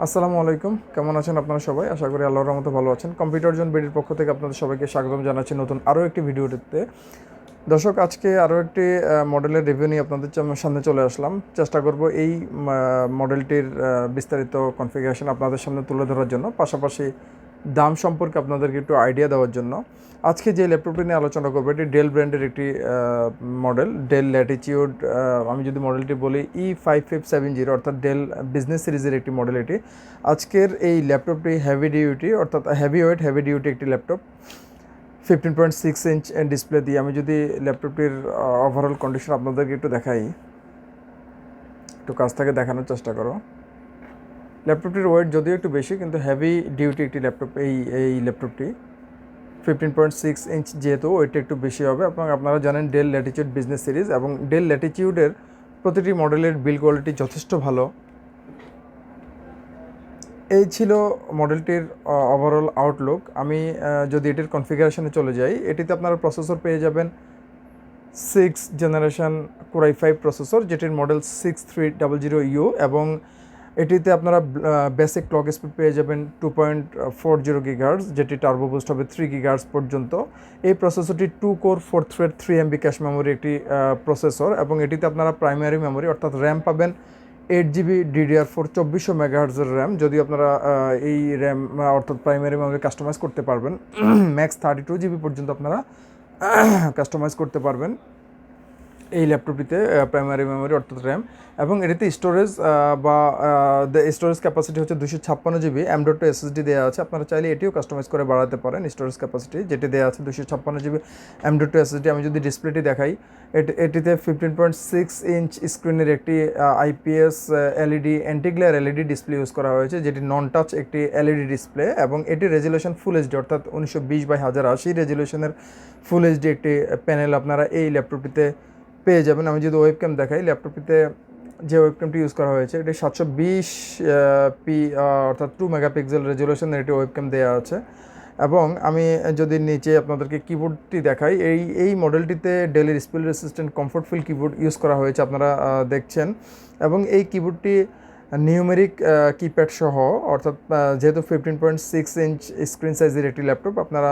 আসসালামু আলাইকুম, কেমন আছেন আপনারা সবাই? আশা করি আল্লাহর রহমতে ভালো আছেন। কম্পিউটার জোন বিডির পক্ষ থেকে আপনাদের সবাইকে স্বাগতম জানাচ্ছি নতুন আরও একটি ভিডিওতে। দর্শক, আজকে আরও একটি মডেলের রিভিউ নিয়ে আপনাদের সামনে চলে আসলাম। চেষ্টা করব এই মডেলটির বিস্তারিত কনফিগারেশন আপনাদের সামনে তুলে ধরার জন্য, পাশাপাশি দাম সম্পর্কে আপনাদেরকে একটু আইডিয়া দেওয়ার জন্য। আজকে যে ল্যাপটপটি নিয়ে আলোচনা করবো, এটি ডেল ব্র্যান্ডের একটি মডেল, ডেল ল্যাটিটিউড। আমি যদি মডেলটি বলি E5570, অর্থাৎ ডেল বিজনেস সিরিজের একটি মডেল এটি। আজকের এই ল্যাপটপটি হেভি ডিউটি, অর্থাৎ হেভি ডিউটি একটি ল্যাপটপ। 15.6 ইঞ্চ ডিসপ্লে দিয়ে আমি যদি ল্যাপটপটির ওভারঅল কন্ডিশন আপনাদেরকে একটু দেখাই, একটু কাছ থেকে দেখানোর চেষ্টা করো। ল্যাপটপটির ওয়েট যদিও একটু বেশি, কিন্তু হেভি ডিউটি একটি ল্যাপটপ এই ল্যাপটপটি। 15.6 ইঞ্চ যেহেতু ওয়েটটা একটু বেশি হবে, এবং আপনারা জানেন ডেল ল্যাটিটিউড বিজনেস সিরিজ এবং ডেল ল্যাটিটিউডের প্রতিটি মডেলের বিল্ড কোয়ালিটি যথেষ্ট ভালো। এই ছিল মডেলটির ওভারঅল আউটলুক। আমি যদি এটির কনফিগারেশনে চলে যাই, এটিতে আপনারা প্রসেসর পেয়ে যাবেন 6th generation Core i5 processor, যেটির মডেল 6300U, এবং এটিতে আপনারা বেসিক ক্লক স্পিড পেয়ে যাবেন 2.40 GHz, যেটি টার্বো বুস্ট হবে 3 GHz পর্যন্ত। এই প্রসেসরটি 2 core 4 thread 3 MB cache memory একটি প্রসেসর, এবং এটিতে আপনারা প্রাইমারি মেমোরি অর্থাৎ র্যাম পাবেন 8GB DDR4 2400 MHz র্যাম। যদি আপনারা এই র্যাম অর্থাৎ প্রাইমারি মেমোরি কাস্টমাইজ করতে পারবেন, ম্যাক্স 32GB পর্যন্ত আপনারা কাস্টমাইজ করতে পারবেন এই ল্যাপটপটিতে প্রাইমারি মেমোরি অর্থাৎ র্যাম। এবং এটিতে স্টোরেজ বা স্টোরেজ ক্যাপাসিটি হচ্ছে 256GB M.2 SSD দেওয়া আছে। আপনারা চাইলে এটিও কাস্টমাইজ করে বাড়াতে পারেন স্টোরেজ ক্যাপাসিটি, যেটি দেওয়া আছে 256GB M.2 SSD। আমি যদি ডিসপ্লেটি দেখাই, এটিতে 15.6 ইঞ্চ স্ক্রিনের একটি IPS LED anti-glare LED display use করা হয়েছে, যেটি নন টাচ একটি LED ডিসপ্লে, এবং এটি রেজুলেশন ফুল এইচডি অর্থাৎ 1920x1080 রেজুলেশনের ফুল এইচডি একটি প্যানেল আপনারা এই ল্যাপটপটিতে পেয়ে যাবেন। আমি যদি ওয়েবক্যাম দেখাই, ল্যাপটপটিতে যে ওয়েবক্যামটি ইউজ করা হয়েছে এটি 720p অর্থাৎ 2 মেগাপিক্সেল রেজুলেশনের একটি ওয়েবক্যাম দেওয়া আছে। এবং আমি যদি নিচে আপনাদেরকে কিবোর্ডটি দেখাই, এই মডেলটিতে ডেলের spill resistant comfort feel keyboard use করা হয়েছে, আপনারা দেখছেন। এবং এই কিবোর্ডটি নিউমেরিক কিপ্যাড সহ, অর্থাৎ যেহেতু 15.6 ইঞ্চ স্ক্রিন সাইজের একটি ল্যাপটপ, আপনারা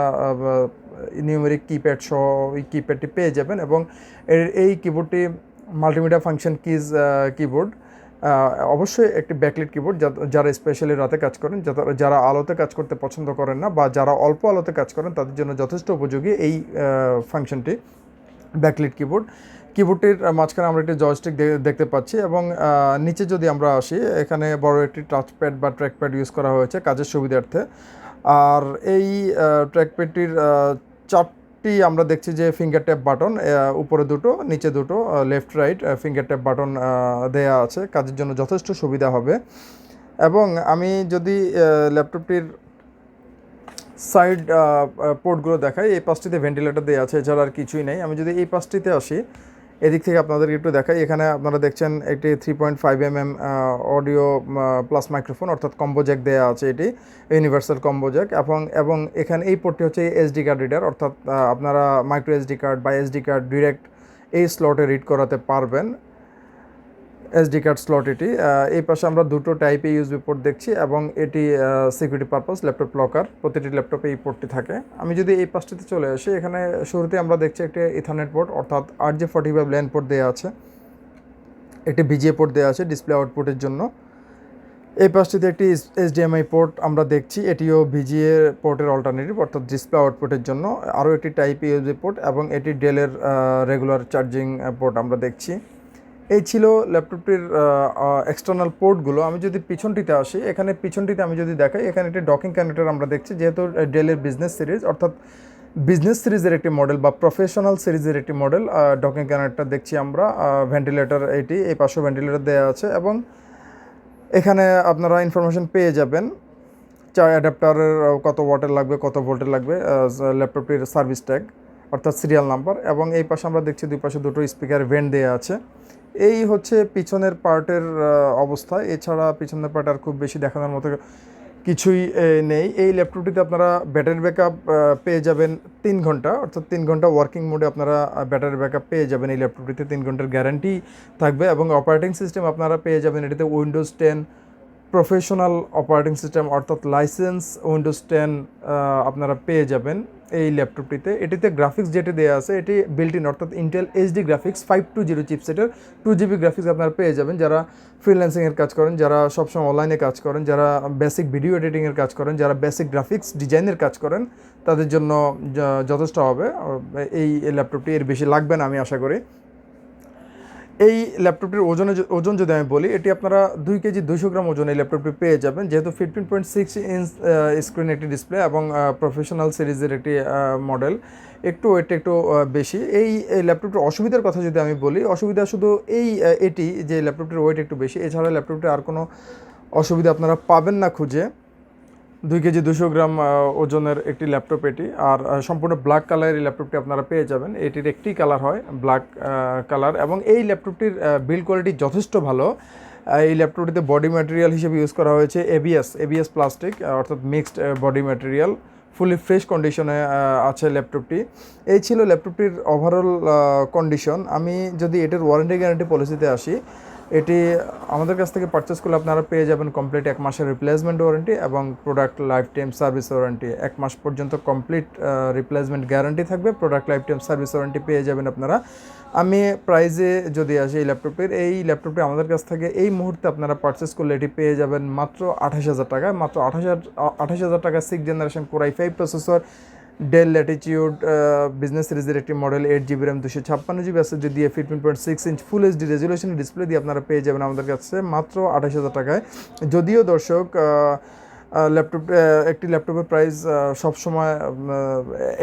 নিউমেরিক কিপ্যাড সহ এই কিপ্যাডটি পেয়ে যাবেন। এবং এই কিবোর্ডটি মাল্টিমিডিয়া ফাংশন কিবোর্ড, অবশ্যই একটি ব্যাকলিট কিবোর্ড। যারা স্পেশালি রাতে কাজ করেন, যারা আলোতে কাজ করতে পছন্দ করেন না, বা যারা অল্প আলোতে কাজ করেন, তাদের জন্য যথেষ্ট উপযোগী এই ফাংশনটি, ব্যাকলিট কিবোর্ডটির মাঝখানে আমরা একটি জয়স্টিক দেখতে পাচ্ছি। এবং নিচে যদি আমরা আসি, এখানে বড় একটি টাচপ্যাড বা ট্র্যাকপ্যাড ইউজ করা হয়েছে কাজের সুবিধার্থে। আর এই ট্র্যাকপ্যাডটির চারটি আমরা দেখছি যে ফিঙ্গার ট্যাপ বাটন, উপরে দুটো নিচে দুটো, left right finger tap button দেয়া আছে, কাজের জন্য যথেষ্ট সুবিধা হবে। এবং আমি যদি ল্যাপটপটির সাইড পোর্টগুলো দেখাই, এই পাশটিতে ভেন্টিলেটর দেওয়া আছে, এছাড়া আর কিছুই নেই। আমি যদি এই পাশটিতে আসি, এদিক থেকে আপনাদেরকে একটু দেখাই, এখানে আপনারা দেখছেন একটি 3.5mm অডিও প্লাস মাইক্রোফোন অর্থাৎ কম্বো জ্যাক দেওয়া আছে, এটি ইউনিভার্সাল কম্বো জ্যাক। এবং এখানে এই পোর্টটি হচ্ছে SD কার্ড রিডার, অর্থাৎ আপনারা মাইক্রো SD কার্ড বা SD কার্ড ডিরেক্ট এই স্লটে রিড করাতে পারবেন, SD কার্ড স্লট এটি। এই পাশে আমরা দুটো টাইপে ইউএসবি পোর্ট দেখছি, এবং এটি সিকিউরিটি পারপাস ল্যাপটপ লকার, প্রতিটি ল্যাপটপে এই পোর্টটি থাকে। আমি যদি এই পাশটিতে চলে আসি, এখানে শুরুতে আমরা দেখছি একটি ইথারনেট পোর্ট অর্থাৎ RJ45 ল্যান পোর্ট দেওয়া আছে, একটি VGA পোর্ট দেওয়া আছে ডিসপ্লে আউটপুটের জন্য। এই পাশটিতে একটি HDMI পোর্ট আমরা দেখছি, এটিও VGA পোর্টের অল্টারনেটিভ অর্থাৎ ডিসপ্লে আউটপুটের জন্য। আরও একটি টাইপ ইউএসবি পোর্ট, এবং এটি ডেলের রেগুলার চার্জিং পোর্ট আমরা দেখছি। এই ছিল ল্যাপটপটির এক্সটার্নাল পোর্টগুলো। আমি যদি পিছনটিতে আসি, এখানে পিছনটিতে আমি যদি দেখাই, এখানে একটি ডকিং কানেক্টর আমরা দেখছি, যেহেতু ডেলের বিজনেস সিরিজ অর্থাৎ বিজনেস সিরিজের একটি মডেল বা প্রফেশনাল সিরিজের একটি মডেল, ডকিং কানেক্টর দেখছি আমরা। ভেন্টিলেটর এটি, এই পাশেও ভেন্টিলেটর দেওয়া আছে, এবং এখানে আপনারা ইনফরমেশন পেয়ে যাবেন অ্যাডাপ্টারের কত ওয়াটের লাগবে, কত ভোল্টের লাগবে, ল্যাপটপটির সার্ভিস ট্যাগ অর্থাৎ সিরিয়াল নাম্বার। এবং এই পাশে আমরা দেখছি দুই পাশে দুটো স্পিকার ভেন্ট দেওয়া আছে। এই হচ্ছে পিছনের পার্টের অবস্থা। এছাড়া পিছনের পার্ট আর খুব বেশি দেখানোর মতো কিছুই নেই। এই ল্যাপটপটিতে আপনারা ব্যাটারি ব্যাকআপ পেয়ে যাবেন 3 ঘন্টা, অর্থাৎ 3 ঘন্টা ওয়ার্কিং মোডে আপনারা ব্যাটারি ব্যাকআপ পেয়ে যাবেন এই ল্যাপটপটিতে। 3 ঘন্টার গ্যারান্টি থাকবে, এবং অপারেটিং সিস্টেম আপনারা পেয়ে যাবেন এটিতে উইন্ডোজ 10 প্রফেশনাল অপারেটিং সিস্টেম অর্থাৎ লাইসেন্স উইন্ডোজ 10 আপনারা পেয়ে যাবেন এই ল্যাপটপটিতে। এটিতে গ্রাফিক্স যেটি দেওয়া আছে এটি বিল্ট ইন, অর্থাৎ Intel HD graphics 520 চিপসেটের 2GB graphics আপনারা পেয়ে যাবেন। যারা ফ্রিল্যান্সিংয়ের কাজ করেন, যারা সবসময় অনলাইনে কাজ করেন, যারা বেসিক ভিডিও এডিটিংয়ের কাজ করেন, যারা বেসিক গ্রাফিক্স ডিজাইনের কাজ করেন, তাদের জন্য যথেষ্ট হবে এই ল্যাপটপটি। এর বেশি লাগবে না আমি আশা করি। এই ল্যাপটপটির ওজন যদি আমি বলি, এটি আপনারা 2 কেজি 200 গ্রাম ওজন এই ল্যাপটপটি পেয়ে যাবেন, যেহেতু 15.6 ইঞ্চ স্ক্রিন একটি ডিসপ্লে এবং প্রফেশনাল সিরিজের একটি মডেল, একটু ওয়েটটা একটু বেশি। এই ল্যাপটপটির অসুবিধার কথা যদি আমি বলি, অসুবিধা শুধু এটি যে ল্যাপটপটির ওয়েট একটু বেশি, এছাড়া ল্যাপটপটির আর কোনো অসুবিধা আপনারা পাবেন না খুঁজে। 2 কেজি 200 গ্রাম ওজনের একটি ল্যাপটপ এটি, আর সম্পূর্ণ ব্ল্যাক কালারের এই ল্যাপটপটি আপনারা পেয়ে যাবেন। এটির একটি কালার হয় ব্ল্যাক কালার, এবং এই ল্যাপটপটির বিল্ড কোয়ালিটি যথেষ্ট ভালো। এই ল্যাপটপটিতে বডি ম্যাটেরিয়াল হিসেবে ইউজ করা হয়েছে এবিএস প্লাস্টিক, অর্থাৎ mixed body material. Fully fresh কন্ডিশনে আছে ল্যাপটপটি। এই ছিল ল্যাপটপটির ওভারঅল কন্ডিশন। আমি যদি এটার ওয়ারেন্টি গ্যারান্টি পলিসিতে আসি, এটি আমাদের কাছ থেকে পারচেস করলে আপনারা পেয়ে যাবেন কমপ্লিট 1 মাসের রিপ্লেসমেন্ট ওয়ারেন্টি এবং product life time service warranty. 1 মাস পর্যন্ত কমপ্লিট রিপ্লেসমেন্ট গ্যারান্টি থাকবে, product life time service warranty পেয়ে যাবেন আপনারা। আমি প্রাইজে যদি আসি এই ল্যাপটপটি আমাদের কাছ থেকে এই মুহূর্তে আপনারা পারচেস করলে এটি পেয়ে যাবেন মাত্র 28,000 টাকায়। মাত্র 28,000 টাকা 6th generation core i5 processor, del Latitude business সিরিজের একটি model, 8GB RAM 256GB SSD দিয়ে 15.6 ইঞ্চ ফুল এইচডি রেজুলেশনের ডিসপ্লে দিয়ে আপনারা পেয়ে যাবেন আমাদের কাছে মাত্র 28,000 টাকায়। যদিও দর্শক একটি ল্যাপটপের প্রাইস সবসময়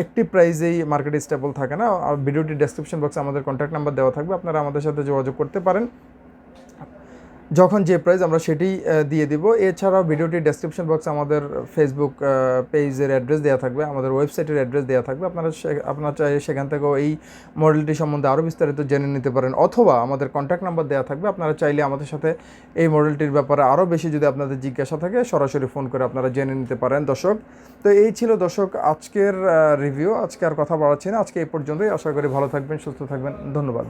একটি প্রাইজেই মার্কেটে স্টেবল থাকে না। ভিডিওটির ডেসক্রিপশন বক্সে আমাদের কন্ট্যাক্ট নাম্বার দেওয়া থাকবে, আপনারা আমাদের সাথে যোগাযোগ করতে পারেন। যখন যে প্রাইস আমরা সেটি দিয়ে দিব। এছাড়াও ভিডিওটির ডেসক্রিপশন বক্সে আমাদের ফেসবুক পেজের অ্যাড্রেস দেওয়া থাকবে, আমাদের ওয়েবসাইটের অ্যাড্রেস দেওয়া থাকবে। আপনারা চাইলে সেখান থেকেও এই মডেলটি সম্বন্ধে আরও বিস্তারিত জেনে নিতে পারেন, অথবা আমাদের কন্ট্যাক্ট নাম্বার দেওয়া থাকবে। আপনারা চাইলে আমাদের সাথে এই মডেলটির ব্যাপারে আরও বেশি যদি আপনাদের জিজ্ঞাসা থাকে, সরাসরি ফোন করে আপনারা জেনে নিতে পারেন দর্শক। তো এই ছিল দর্শক আজকের রিভিউ। আজকে আর কথা বাড়াচ্ছি না, আজকে এই পর্যন্তই। আশা করি ভালো থাকবেন, সুস্থ থাকবেন। ধন্যবাদ।